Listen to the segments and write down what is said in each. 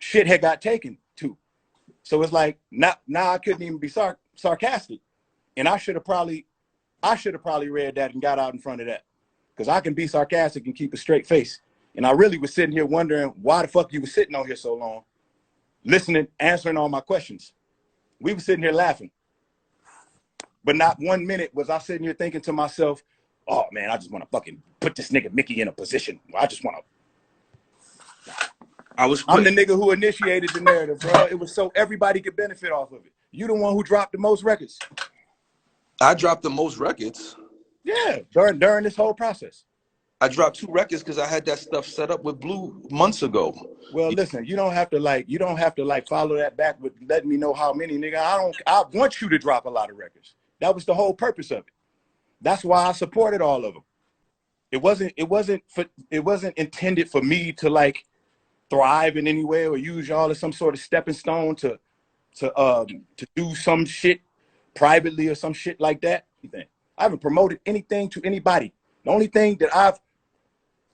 shit had got taken to. So it's like now I couldn't even be sarcastic, and I should have probably read that and got out in front of that, because I can be sarcastic and keep a straight face. And I really was sitting here wondering why the fuck you were sitting on here so long, listening, answering all my questions. We were sitting here laughing, but not 1 minute was I sitting here thinking to myself, oh man, I just want to fucking put this nigga Mickey in a position where I just want to. I'm the nigga who initiated the narrative, bro. It was so everybody could benefit off of it. You the one who dropped the most records. I dropped the most records. Yeah, during this whole process. I dropped 2 records because I had that stuff set up with Blue months ago. Well, listen, you don't have to follow that back with letting me know how many, nigga. I want you to drop a lot of records. That was the whole purpose of it. That's why I supported all of them. It wasn't intended for me to like thrive in any way or use y'all as some sort of stepping stone to do some shit privately or some shit like that. I haven't promoted anything to anybody. The only thing that I've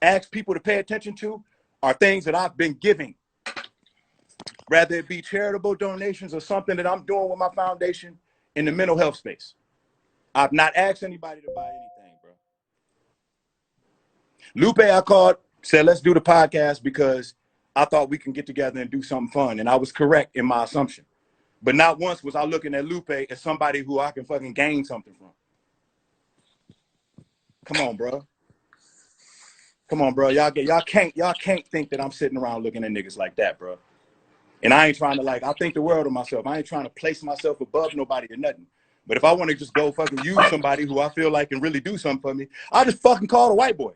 asked people to pay attention to are things that I've been giving, whether it be charitable donations or something that I'm doing with my foundation in the mental health space. I've not asked anybody to buy anything, bro. Lupe, I called, said, let's do the podcast because I thought we can get together and do something fun. And I was correct in my assumption. But not once was I looking at Lupe as somebody who I can fucking gain something from. Come on, bro. Come on, bro. Y'all can't think that I'm sitting around looking at niggas like that, bro. And I ain't trying to I think the world of myself. I ain't trying to place myself above nobody or nothing. But if I want to just go fucking use somebody who I feel like can really do something for me, I just fucking call the white boy.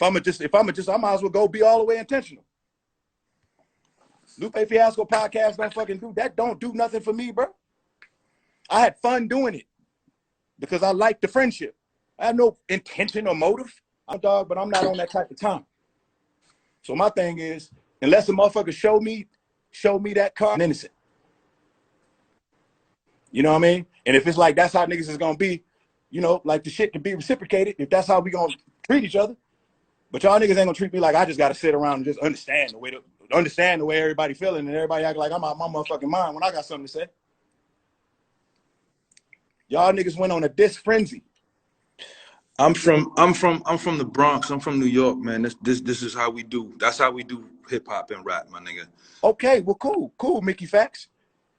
I might as well go be all the way intentional. Lupe Fiasco podcast don't do nothing for me, bro. I had fun doing it because I like the friendship. I have no intention or motive. I'm a dog, but I'm not on that type of time. So my thing is, unless a motherfucker show me that card, I'm innocent. You know what I mean? And if it's like that's how niggas is gonna be, you know, like the shit can be reciprocated if that's how we gonna treat each other. But y'all niggas ain't gonna treat me like I just gotta sit around and just understand the way everybody feeling and everybody act like I'm out my motherfucking mind when I got something to say. Y'all niggas went on a diss frenzy. I'm from the Bronx. I'm from New York, man. This is how we do. That's how we do hip hop and rap, my nigga. Okay, well, cool, Mickey Factz.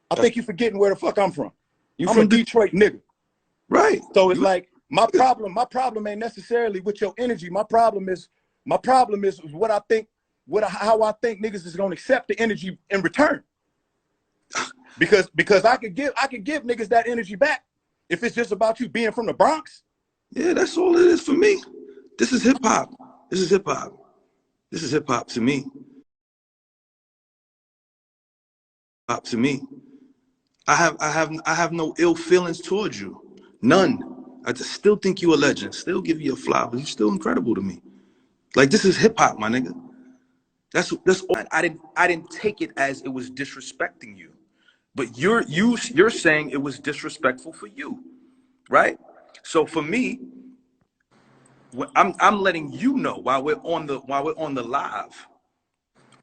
I think you're forgetting where the fuck I'm from. I'm from a Detroit nigga. Right. So it's like my problem ain't necessarily with your energy. My problem is what I think, how I think niggas is gonna accept the energy in return. Because I could give niggas that energy back if it's just about you being from the Bronx. Yeah, that's all it is for me. This is hip hop. This is hip hop. This is hip hop to me. Hop to me. I have no ill feelings towards you. None. I just still think you a legend. Still give you a flower. You're still incredible to me. Like, this is hip hop, my nigga. That's all. I didn't take it as it was disrespecting you. But you're saying it was disrespectful for you. Right? So for me, I'm letting you know while we're on the live.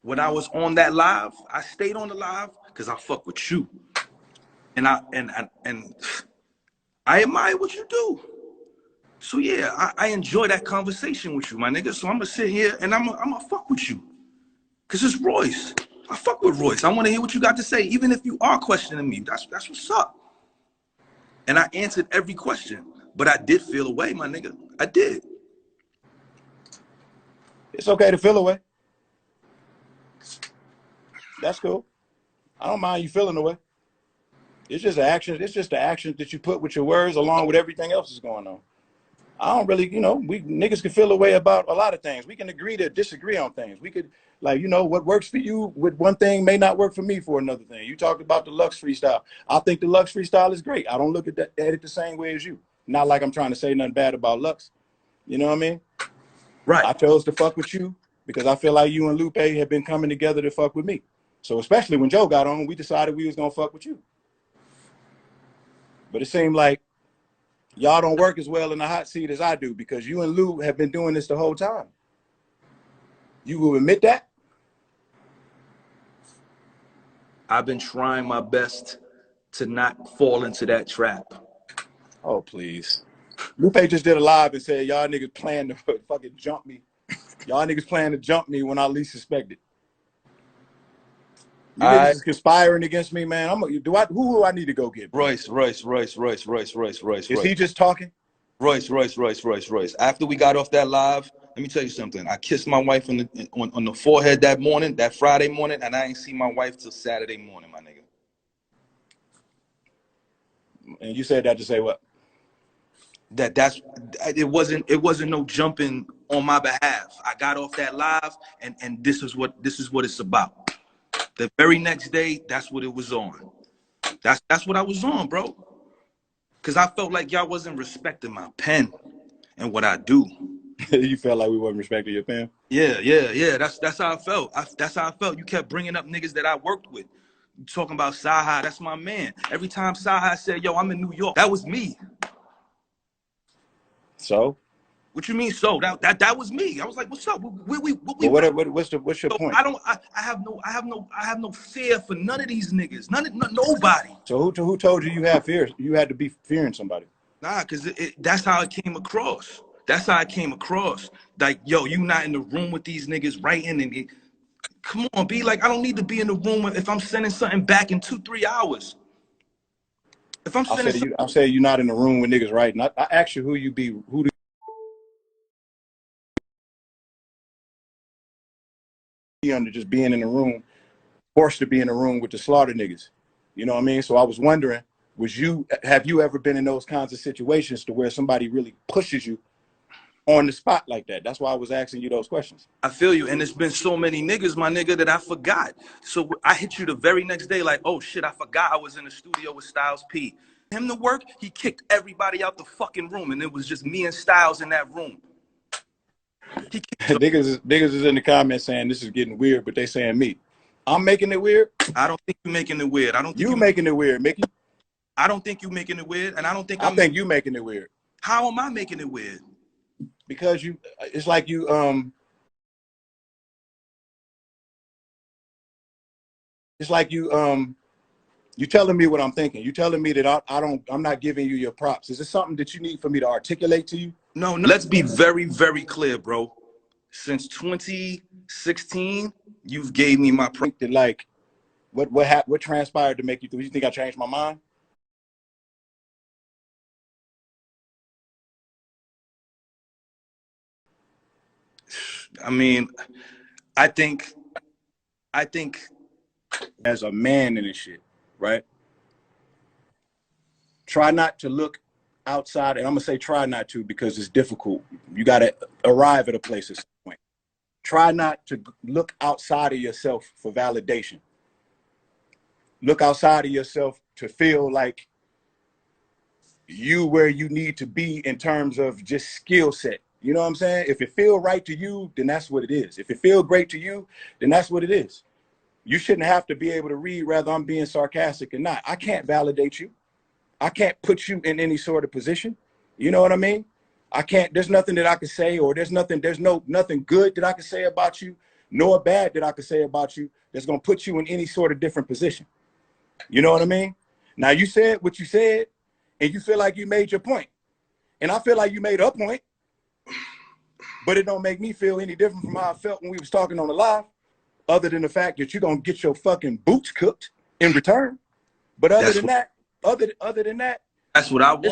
When I was on that live, I stayed on the live because I fuck with you, and I admire what you do. So yeah, I enjoy that conversation with you, my nigga. So I'm gonna sit here and I'm gonna fuck with you, cause it's Royce. I fuck with Royce. I want to hear what you got to say, even if you are questioning me. That's what's up. And I answered every question, but I did feel away, my nigga. I did. It's okay to feel away. That's cool. I don't mind you feeling away. It's just an action. It's just the action that you put with your words along with everything else that's going on. I don't really, we niggas can feel away about a lot of things. We can agree to disagree on things. We could, what works for you with one thing may not work for me for another thing. You talked about the Lux freestyle. I think the Lux freestyle is great. I don't look at it the same way as you. Not like I'm trying to say nothing bad about Lux. You know what I mean? Right. I chose to fuck with you because I feel like you and Lupe have been coming together to fuck with me. So especially when Joe got on, we decided we was gonna fuck with you. But it seemed like y'all don't work as well in the hot seat as I do because you and Lou have been doing this the whole time. You will admit that? I've been trying my best to not fall into that trap. Oh, please. Lupe just did a live and said, y'all niggas plan to fucking jump me. Y'all niggas plan to jump me when I least suspect it. You niggas is conspiring against me, man. Who do I need to go get? Royce. Is he just talking? Royce. After we got off that live, let me tell you something. I kissed my wife on the forehead that morning, that Friday morning, and I ain't see my wife till Saturday morning, my nigga. And you said that to say what? It wasn't no jumping on my behalf. I got off that live, and this is what it's about. The very next day, that's what it was on. That's what I was on, bro. Cause I felt like y'all wasn't respecting my pen and what I do. You felt like we wasn't respecting your pen? Yeah. That's how I felt. That's how I felt. You kept bringing up niggas that I worked with. You talking about Saha, that's my man. Every time Saha said, yo, I'm in New York, that was me. So? What you mean so? That was me. I was like, what's up? What's your point? I have no fear for none of these niggas. Nobody. So who told you you had fear? You had to be fearing somebody. Nah, cause that's how it came across. That's how it came across. Like, yo, you not in the room with these niggas writing and come on, be like, I don't need to be in the room if I'm sending something back in 2-3 hours. If I'm sending I'll say you're not in the room with niggas writing. I asked you who do you under just being in the room, forced to be in the room with the slaughter niggas. You know what I mean? So I was wondering, have you ever been in those kinds of situations to where somebody really pushes you on the spot like that? That's why I was asking you those questions. I feel you, and it's been so many niggas, my nigga, that I forgot. So I hit you the very next day like, oh shit, I forgot I was in the studio with Styles P. Him to work, he kicked everybody out the fucking room, and it was just me and Styles in that room. Niggas is in the comments saying this is getting weird, but they saying me. I'm making it weird? I don't think you're making it weird. I don't think you making it weird, Mickey. I don't think you're making it weird, and I don't think I think you making it weird. How am I making it weird? Because it's like you you're telling me what I'm thinking. You're telling me that I'm not giving you your props. Is this something that you need for me to articulate to you? No. Let's be very, very clear, bro. Since 2016, you've gave me my props. Like, what transpired to make you? Do you think I changed my mind? I mean, I think as a man in this shit, right? Try not to look outside, and I'm gonna say try not to because it's difficult. You gotta arrive at a place at some point. Try not to look outside of yourself for validation. Look outside of yourself to feel like you where you need to be in terms of just skill set. You know what I'm saying? If it feel right to you, then that's what it is. If it feel great to you, then that's what it is. You shouldn't have to be able to read whether I'm being sarcastic or not. I can't validate you. I can't put you in any sort of position. You know what I mean? I can't, there's nothing that I can say, or there's nothing good that I can say about you, nor bad that I can say about you that's gonna put you in any sort of different position. You know what I mean? Now you said what you said, and you feel like you made your point. And I feel like you made a point, but it don't make me feel any different from how I felt when we was talking on the live, other than the fact that you're gonna get your fucking boots cooked in return. But other than that, that's what I want.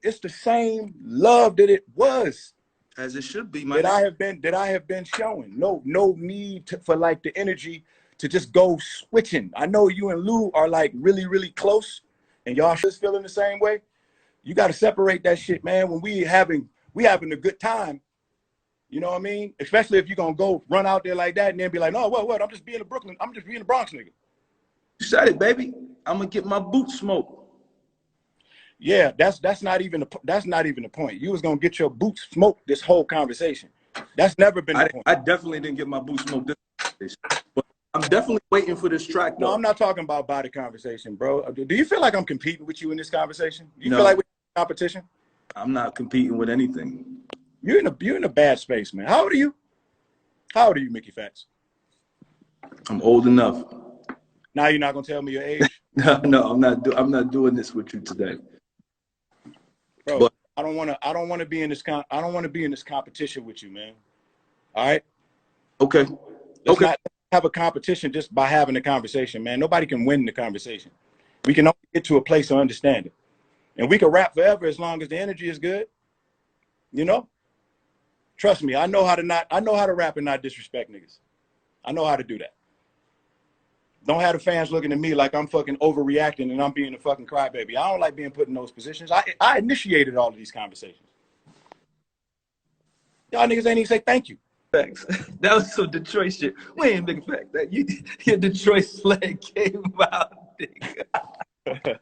It's the same love that it was. As it should be, that I have been showing. No need for like the energy to just go switching. I know you and Lou are like really, really close, and y'all just feeling the same way. You got to separate that shit, man. When we having a good time, you know what I mean? Especially if you're gonna go run out there like that and then be like, no, what? I'm just being a Brooklyn. I'm just being a Bronx nigga. You said it, baby. I'm gonna get my boots smoked. Yeah, that's not even the point. You was gonna get your boots smoked this whole conversation. That's never been the point. I definitely didn't get my boots smoked this conversation. But I'm definitely waiting for this track though. No, I'm not talking about body conversation, bro. Do you feel like I'm competing with you in this conversation? Do you feel like we're in competition? I'm not competing with anything. You're in a bad space, man. How old are you? How old are you, Mickey Factz? I'm old enough. Now you're not gonna tell me your age, No, I'm not doing this with you today. bro. But I don't want to be in this competition with you, man. All right. okay, Let's not have a competition just by having a conversation, man. Nobody can win the conversation. We can only get to a place of understanding. And we can rap forever as long as the energy is good. You know? Trust me, I know how to rap and not disrespect niggas. I know how to do that. Don't have the fans looking at me like I'm fucking overreacting and I'm being a fucking crybaby. I don't like being put in those positions. I initiated all of these conversations. Y'all niggas ain't even say thank you. Factz. That was some Detroit shit. We ain't big fact that your Detroit slang came out, nigga.